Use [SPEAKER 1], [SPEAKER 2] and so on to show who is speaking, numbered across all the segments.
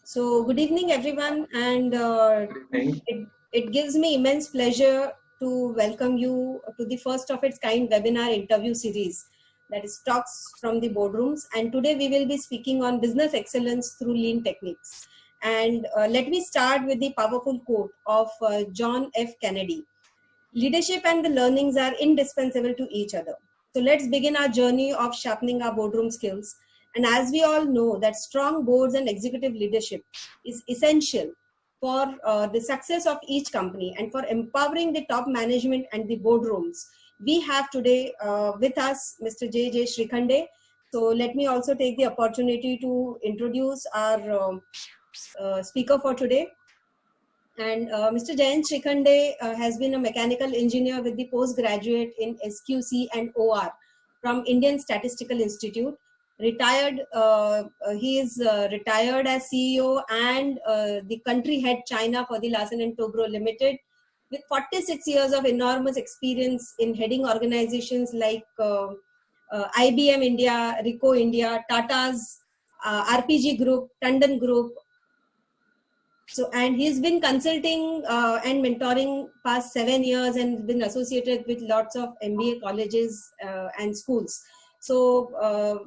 [SPEAKER 1] So, good evening, everyone, and
[SPEAKER 2] Thank
[SPEAKER 1] it gives me immense pleasure to welcome you to the first of its kind webinar interview series, that is Talks from the Boardrooms. And today we will be speaking on business excellence through lean techniques. And let me start with the powerful quote of John F. Kennedy: "Leadership and the learnings are indispensable to each other." So let's begin our journey of sharpening our boardroom skills. And as we all know, that strong boards and executive leadership is essential for the success of each company and for empowering the top management and the boardrooms. We have today with us Mr. J. Shrikhande. So let me also take the opportunity to introduce our speaker for today. And Mr. Jayant Shrikhande has been a mechanical engineer with the postgraduate in SQC and OR from Indian Statistical Institute. Retired, he is retired as CEO and the country head China for the Larsen and Toubro Limited, with 46 years of enormous experience in heading organizations like IBM India, Ricoh India, Tata's RPG Group, Tandon Group. So, and he's been consulting and mentoring past 7 years and been associated with lots of MBA colleges and schools. So,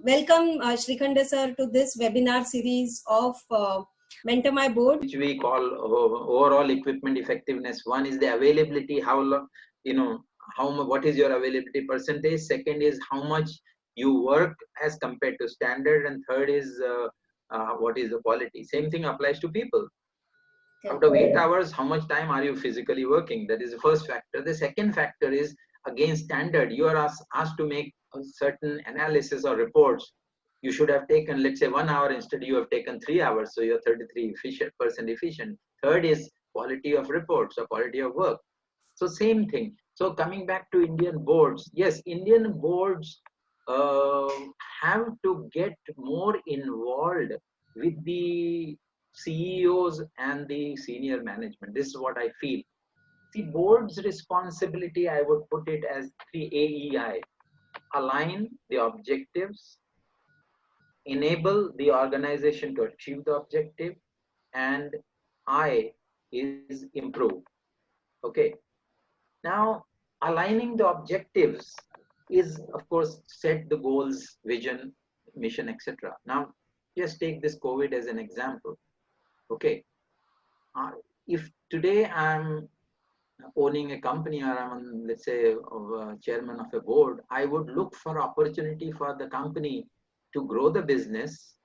[SPEAKER 1] welcome Shrikhande sir to this webinar series of Mentor My Board,
[SPEAKER 2] which we call overall equipment effectiveness. One is the availability, how long, what is your availability percentage. Second is how much you work as compared to standard, and third is what is the quality. Same thing applies to people. Out of 8 hours, how much time are you physically working? That is the first factor. The second factor is, again, standard. You are asked to make a certain analysis or reports. You should have taken, let's say, 1 hour. Instead you have taken 3 hours, so you're 33% efficient. Third is quality of reports or quality of work. So same thing. So coming back to Indian boards, yes, Indian boards have to get more involved with the CEOs and the senior management. This is what I feel. See, board's responsibility, I would put it as 3 AEI: align the objectives, enable the organization to achieve the objective, and I is improve. Okay. Now, aligning the objectives is, of course, set the goals, vision, mission, etc. Now, just take this COVID as an example. Okay. If today I'm owning a company, or I'm, let's say, chairman of a board, I would look for opportunity for the company to grow the business,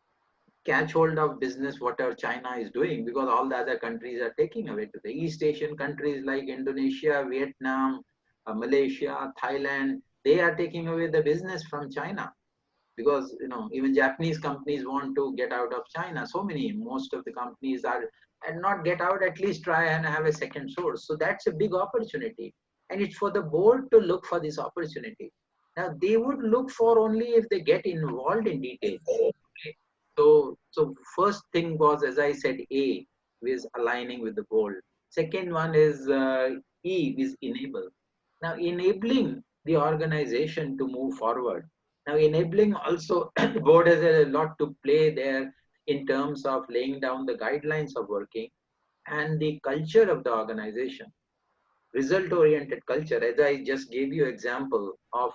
[SPEAKER 2] catch hold of business, whatever China is doing, because all the other countries are taking away to the East Asian countries like Indonesia, Vietnam, Malaysia, Thailand. They are taking away the business from China, because even Japanese companies want to get out of China. Most of the companies are, and not get out, at least try and have a second source. So that's a big opportunity, and it's for the board to look for this opportunity. Now they would look for only if they get involved in details. Okay? So first thing was, as I said, A is aligning with the board. Second one is E is enable. Now enabling the organization to move forward. Now, enabling also, the board has a lot to play there in terms of laying down the guidelines of working and the culture of the organization. Result-oriented culture, as I just gave you example of,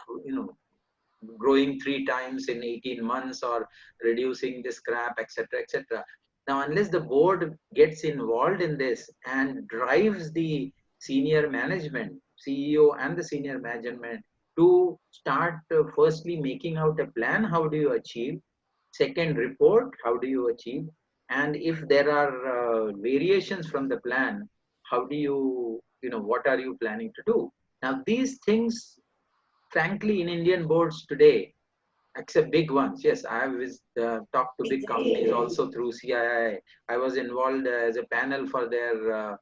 [SPEAKER 2] growing 3 times in 18 months or reducing the scrap, etc., etc. Now, unless the board gets involved in this and drives the senior management, CEO and the senior management, to start firstly making out a plan, how do you achieve? Second, report, how do you achieve? And if there are variations from the plan, how do you, what are you planning to do? Now, these things, frankly, in Indian boards today, except big ones. Yes, I have talked to big companies also through CII. I was involved as a panel for their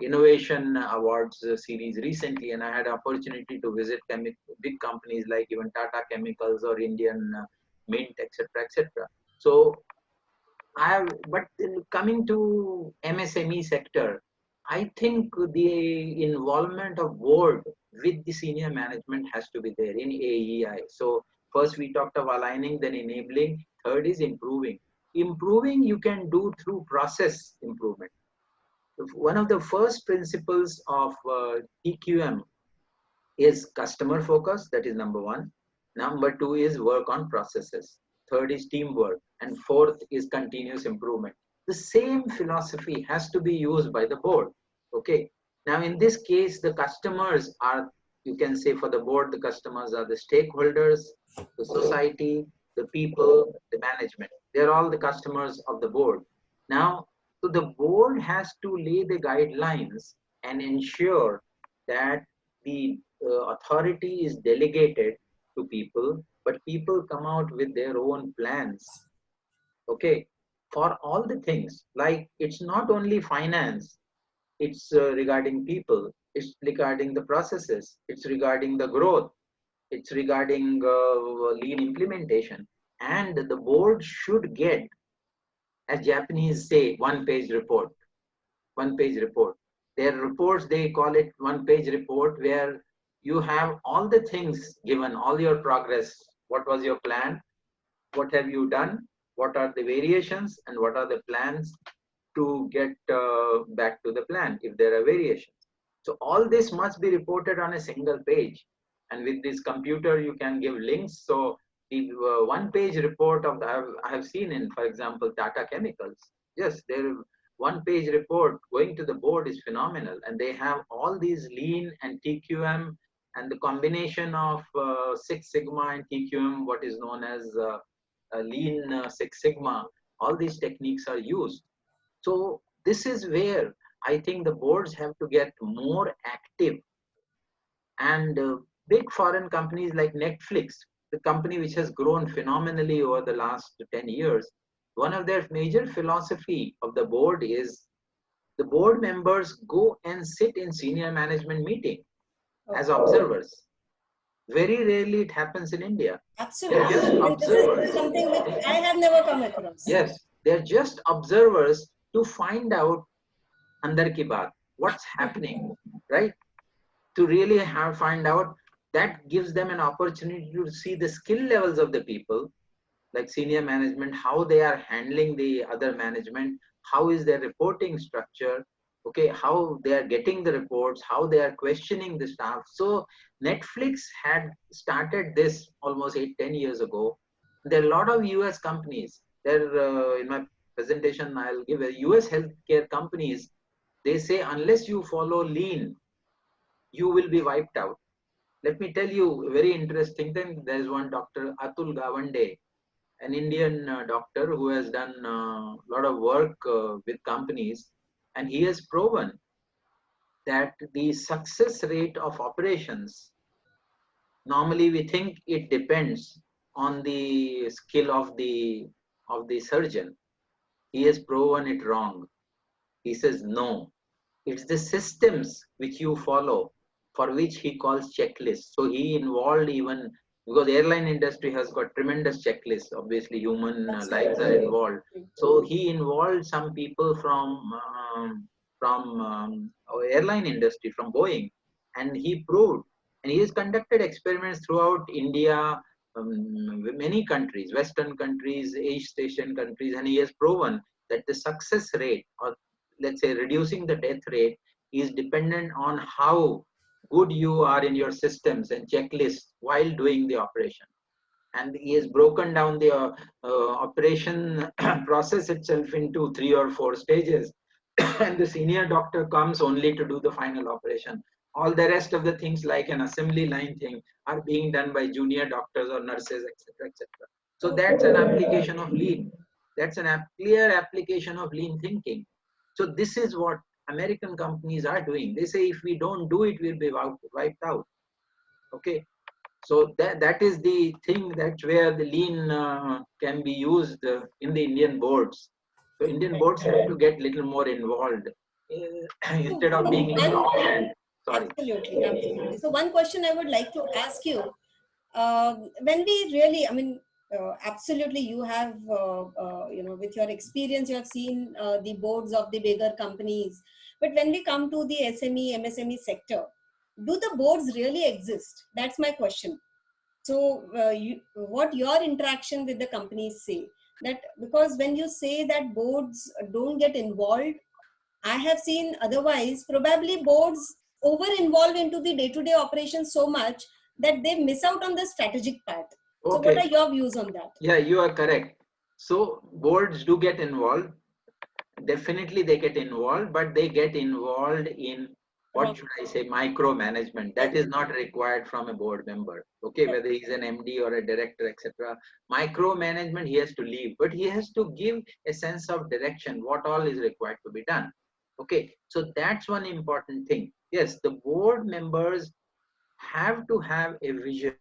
[SPEAKER 2] innovation awards series recently, and I had opportunity to visit big companies like even Tata Chemicals or Indian Mint, etc., etc. So but coming to MSME sector, I think the involvement of board with the senior management has to be there in AEI. So first we talked of aligning, then enabling, third is improving. improving you can do through process improvement. One of the first principles of TQM is customer focus, that is number one. Number two is work on processes. Third is teamwork. And fourth is continuous improvement. The same philosophy has to be used by the board. Okay. Now, in this case, the customers are, you can say for the board, the customers are the stakeholders, the society, the people, the management. They're all the customers of the board. Now, so the board has to lay the guidelines and ensure that the authority is delegated to people, but people come out with their own plans. Okay, for all the things, like it's not only finance, it's regarding people, it's regarding the processes, it's regarding the growth, it's regarding lean implementation. And the board should get, as Japanese say, one-page report. One-page report. Their reports, they call it one-page report, where you have all the things given, all your progress. What was your plan? What have you done? What are the variations? And what are the plans to get back to the plan if there are variations? So all this must be reported on a single page. And with this computer, you can give links. So the one-page report of the, I have seen in, for example, Tata Chemicals. Yes, their one-page report going to the board is phenomenal. And they have all these lean and TQM and the combination of Six Sigma and TQM, what is known as lean Six Sigma. All these techniques are used. So this is where I think the boards have to get more active. And big foreign companies like Netflix, the company which has grown phenomenally over the last 10 years, one of their major philosophy of the board is the board members go and sit in senior management meeting as observers. Very rarely it happens in India.
[SPEAKER 1] Absolutely.
[SPEAKER 2] They're just observers.
[SPEAKER 1] This is something which I have never come across.
[SPEAKER 2] Yes, they're just observers to find out andar ki baat, what's happening, right? To really find out, that gives them an opportunity to see the skill levels of the people, like senior management, how they are handling the other management, how is their reporting structure, okay, how they are getting the reports, how they are questioning the staff. So Netflix had started this almost 8-10 years ago. There are a lot of US companies there. In my presentation I'll give a US healthcare companies, they say unless you follow lean, you will be wiped out. Let me tell you a very interesting thing. There's one Dr. Atul Gawande, an Indian doctor who has done a lot of work with companies, and he has proven that the success rate of operations, normally we think it depends on the skill of the surgeon. He has proven it wrong. He says no, it's the systems which you follow, for which he calls checklists. So he involved, even because the airline industry has got tremendous checklists, obviously human lives are involved. So he involved some people from airline industry, from Boeing, and he proved, and he has conducted experiments throughout India, many countries, Western countries, East Asian countries, and he has proven that the success rate, or let's say reducing the death rate, is dependent on how good you are in your systems and checklists while doing the operation. And he has broken down the operation process itself into 3 or 4 stages. And the senior doctor comes only to do the final operation. All the rest of the things, like an assembly line thing, are being done by junior doctors or nurses, etc., etc. So that's an application of lean. That's a clear application of lean thinking. So this is what American companies are doing. They say if we don't do it, we'll be wiped out. Okay. So that is the thing, that's where the lean can be used in the Indian boards. So Indian boards have to get little more involved instead of being little offhand. Sorry.
[SPEAKER 1] Absolutely, absolutely. So one question I would like to ask you, when we really, I mean, absolutely, you have, with your experience, you have seen the boards of the bigger companies. But when we come to the SME, MSME sector, do the boards really exist? That's my question. So what your interaction with the companies say? That because when you say that boards don't get involved, I have seen otherwise, probably boards over involve into the day-to-day operations so much that they miss out on the strategic part. So what are
[SPEAKER 2] Okay.
[SPEAKER 1] your views on that?
[SPEAKER 2] Yeah, you are correct. So boards do get involved. Definitely they get involved, but they get involved in, what
[SPEAKER 1] Wrong.
[SPEAKER 2] should I say, micromanagement. That
[SPEAKER 1] Yes.
[SPEAKER 2] is not required from a board member. Okay,
[SPEAKER 1] Correct.
[SPEAKER 2] whether he's an MD or a director, etc. Micromanagement, he has to leave, but he has to give a sense of direction, what all is required to be done. Okay, so that's one important thing. Yes, the board members have to have a vision.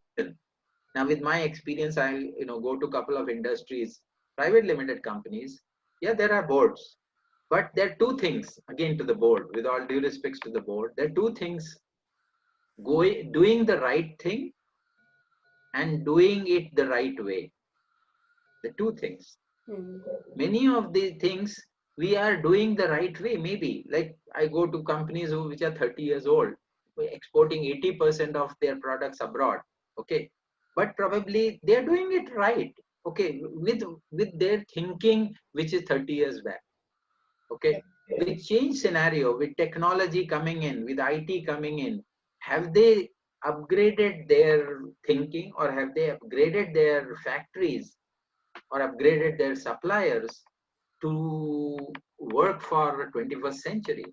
[SPEAKER 2] Now, with my experience, I go to a couple of industries, private limited companies. Yeah, there are boards, but there are two things, again, to the board, with all due respects to the board, there are two things: doing the right thing and doing it the right way. The two things.
[SPEAKER 1] Hmm.
[SPEAKER 2] Many of the things we are doing the right way, maybe. Like, I go to companies which are 30 years old, exporting 80% of their products abroad. Okay. But probably they're doing it right. Okay. With their thinking, which is 30 years back. Okay. With change scenario, with technology coming in, with IT coming in, have they upgraded their thinking, or have they upgraded their factories, or upgraded their suppliers to work for 21st century?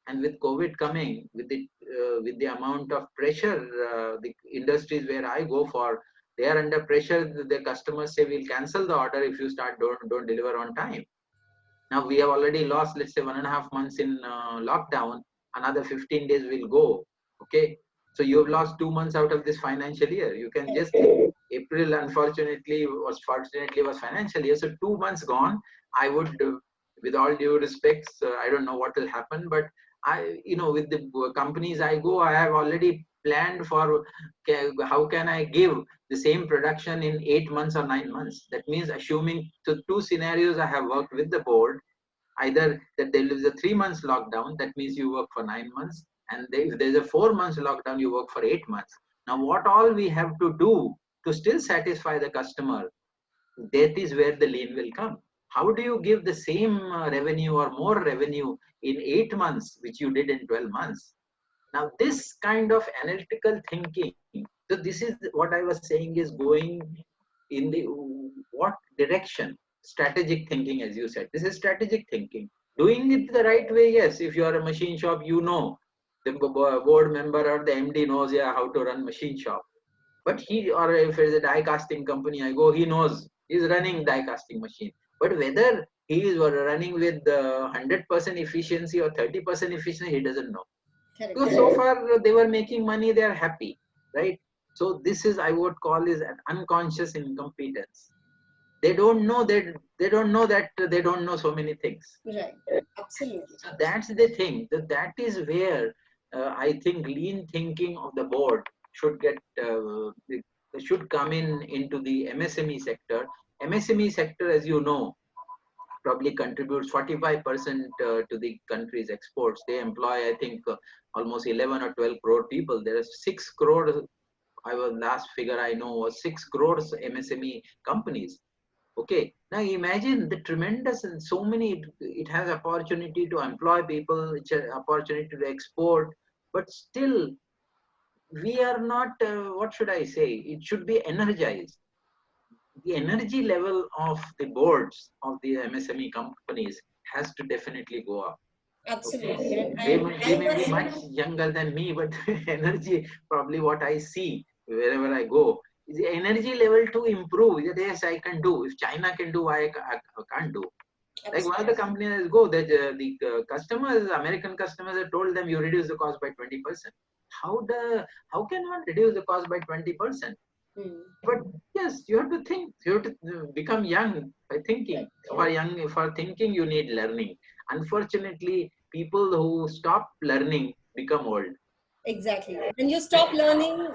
[SPEAKER 2] And with COVID coming, with the amount of pressure, the industries where I go for, they are under pressure. The customers say, we'll cancel the order if you don't deliver on time. Now we have already lost, let's say, 1.5 months in lockdown. Another 15 days will go. Okay. So you have lost 2 months out of this financial year. You can just think, April, unfortunately, was financial year. So 2 months gone. I would, with all due respects, I don't know what will happen, but with the companies I go, I have already planned for how can I give the same production in 8 months or 9 months. That means, assuming, so two scenarios I have worked with the board: either that there is a 3 months lockdown, that means you work for 9 months, and if there's a 4 months lockdown, you work for 8 months. Now, what all we have to do to still satisfy the customer, that is where the lean will come. How do you give the same revenue or more revenue in 8 months, which you did in 12 months? Now, this kind of analytical thinking, so this is what I was saying, is going in the what direction? Strategic thinking, as you said. This is strategic thinking. Doing it the right way, yes. If you are a machine shop, the board member or the MD knows, yeah, how to run machine shop. But or if it's a die casting company I go, he knows, he's running die casting machine. But whether he is running with 100% efficiency or 30% efficiency, he doesn't know.
[SPEAKER 1] Correct.
[SPEAKER 2] Because so far they were making money, they are happy, right? So this is, I would call, is an unconscious incompetence. They don't know that they don't know so many things.
[SPEAKER 1] Right. Absolutely.
[SPEAKER 2] So that's the thing. That is where I think lean thinking of the board should get should come into the MSME sector. MSME sector, as you know, probably contributes 45% to the country's exports. They employ, I think, almost 11 or 12 crore people. There are 6 crore. I was, last figure I know was 6 crores MSME companies. Okay, now imagine the tremendous, and so many, it has opportunity to employ people, it's an opportunity to export, but still we are not, what should I say, it should be energized. The energy level of the boards of the MSME companies has to definitely go up. Okay,
[SPEAKER 1] Absolutely. And
[SPEAKER 2] they
[SPEAKER 1] I
[SPEAKER 2] may be
[SPEAKER 1] must.
[SPEAKER 2] much younger than me, but energy, probably what I see wherever I go, is the energy level to improve. Yes, I can do. If China can do, I can't do. Like, one of the
[SPEAKER 1] Absolutely.
[SPEAKER 2] companies go, that the customers, American customers, have told them, you reduce the cost by 20%. How can one reduce the cost by 20%?
[SPEAKER 1] Hmm.
[SPEAKER 2] But yes, you have to think. You have to become young by thinking.
[SPEAKER 1] Right.
[SPEAKER 2] For thinking, you need learning. Unfortunately, people who stop learning become old.
[SPEAKER 1] Exactly. When you stop learning,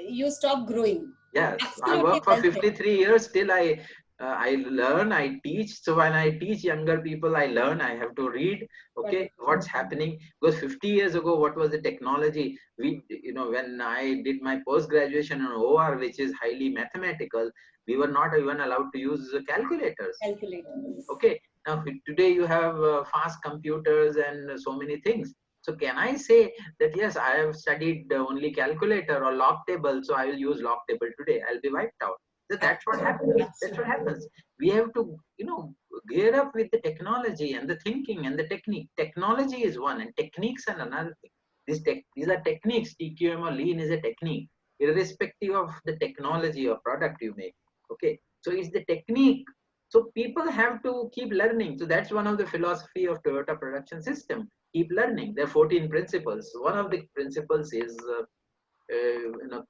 [SPEAKER 1] you stop growing.
[SPEAKER 2] Yes, I
[SPEAKER 1] Absolutely
[SPEAKER 2] worked for
[SPEAKER 1] well said.
[SPEAKER 2] 53 years. Still, I I learn, I teach. So when I teach younger people, I learn, I have to read, okay, what's happening. Because 50 years ago, what was the technology? When I did my post-graduation in OR, which is highly mathematical, we were not even allowed to use calculators. Okay. Now, today you have fast computers and so many things. So can I say that, yes, I have studied only calculator or log table, so I will use log table today. I'll be wiped out. So that's what happens. That's what happens. We have to, gear up with the technology and the thinking and the technique. Technology is one and techniques are another thing. These are techniques. TQM or lean is a technique, irrespective of the technology or product you make. Okay. So it's the technique. So people have to keep learning. So that's one of the philosophy of Toyota production system. Keep learning. There are 14 principles. One of the principles is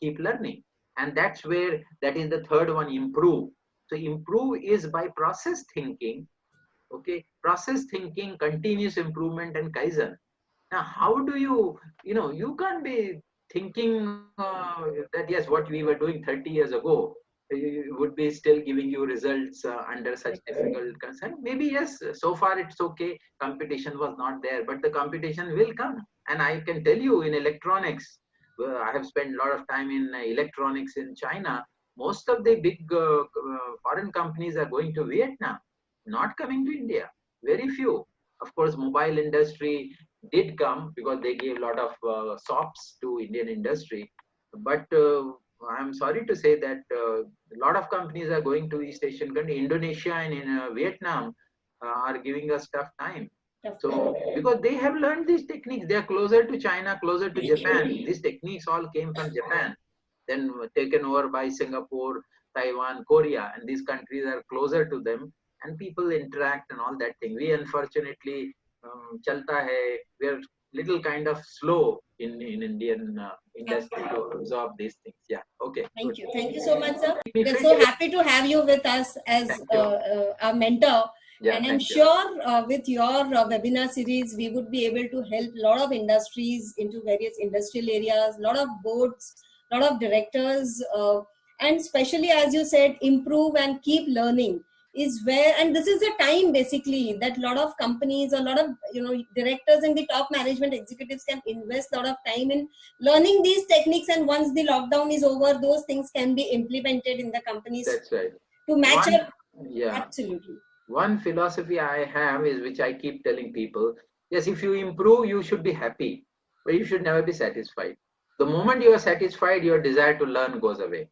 [SPEAKER 2] keep learning, and that's where that is the third one, improve. So improve is by process thinking. Okay, process thinking, continuous improvement, and kaizen. Now, how do you can't be thinking that yes, what we were doing 30 years ago would be still giving you results under such difficult concern. Maybe yes, so far it's okay. Competition was not there, but the competition will come. And I can tell you in electronics, I have spent a lot of time in electronics in China. Most of the big foreign companies are going to Vietnam, not coming to India. Very few. Of course, mobile industry did come because they gave a lot of SOPs to Indian industry. But I'm sorry to say that a lot of companies are going to East Asian country. Indonesia and in Vietnam are giving us tough time. So because they have learned these techniques, they are closer to China, closer to Japan. These techniques all came from Japan, then taken over by Singapore, Taiwan, Korea, and these countries are closer to them, and people interact and all that thing. We unfortunately chalta hai. We're little kind of slow in Indian industry to absorb these things. Yeah. Okay.
[SPEAKER 1] Thank you so much, sir. We're so happy to have you with us as our mentor.
[SPEAKER 2] Yeah,
[SPEAKER 1] and I'm sure with your webinar series, we would be able to help a lot of industries into various industrial areas, a lot of boards, a lot of directors, and especially, as you said, improve and keep learning is where, and this is the time basically that a lot of companies, a lot of directors and the top management executives can invest a lot of time in learning these techniques, and once the lockdown is over, those things can be implemented in the companies.
[SPEAKER 2] That's right.
[SPEAKER 1] To match up.
[SPEAKER 2] Yeah,
[SPEAKER 1] absolutely.
[SPEAKER 2] One philosophy I have is, which I keep telling people, yes, if you improve, you should be happy, but you should never be satisfied. The moment you are satisfied, your desire to learn goes away.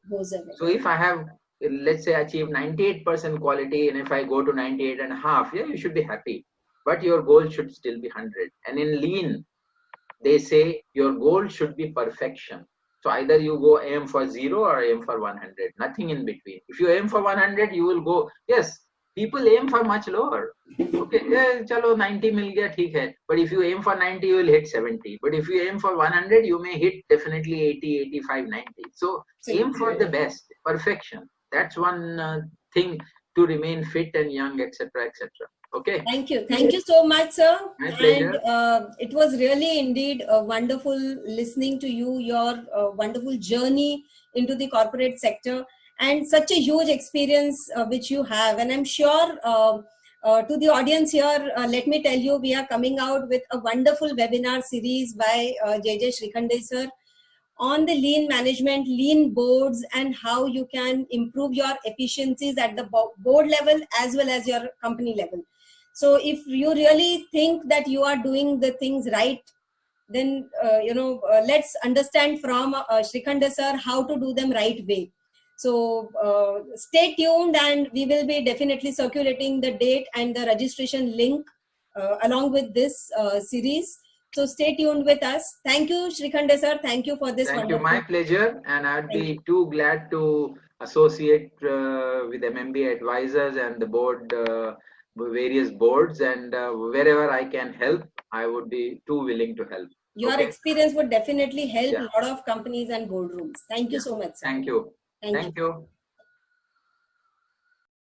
[SPEAKER 2] So if I have, let's say, achieved 98% quality, and if I go to 98.5, yeah, you should be happy, but your goal should still be 100. And in lean, they say your goal should be perfection. So either you go aim for 0 or aim for 100, nothing in between. If you aim for 100, you will go, yes, people aim for much lower. Okay, yeah, chalo 90 mil gaya, theek hai. But if you aim for 90, you will hit 70. But if you aim for 100, you may hit definitely 80, 85, 90. So aim for the best, perfection. That's one thing to remain fit and young, etc., etc. Okay.
[SPEAKER 1] Thank you so much, sir.
[SPEAKER 2] My pleasure.
[SPEAKER 1] And it was really indeed wonderful listening to you, your wonderful journey into the corporate sector, and such a huge experience which you have. And I'm sure to the audience here, let me tell you, we are coming out with a wonderful webinar series by JJ Shrikhande sir on the lean management, lean boards, and how you can improve your efficiencies at the board level as well as your company level. So if you really think that you are doing the things right, then let's understand from Shrikhande sir how to do them right way. So stay tuned, and we will be definitely circulating the date and the registration link along with this series. So stay tuned with us. Thank you, Shrikhande sir. Thank you for this.
[SPEAKER 2] Thank you. My pleasure. And I'd be too glad to associate with MMB advisors and the board, various boards, and wherever I can help, I would be too willing to help.
[SPEAKER 1] Your experience would definitely help a lot of companies and boardrooms. Thank you so much, sir.
[SPEAKER 2] Thank you. Thank you.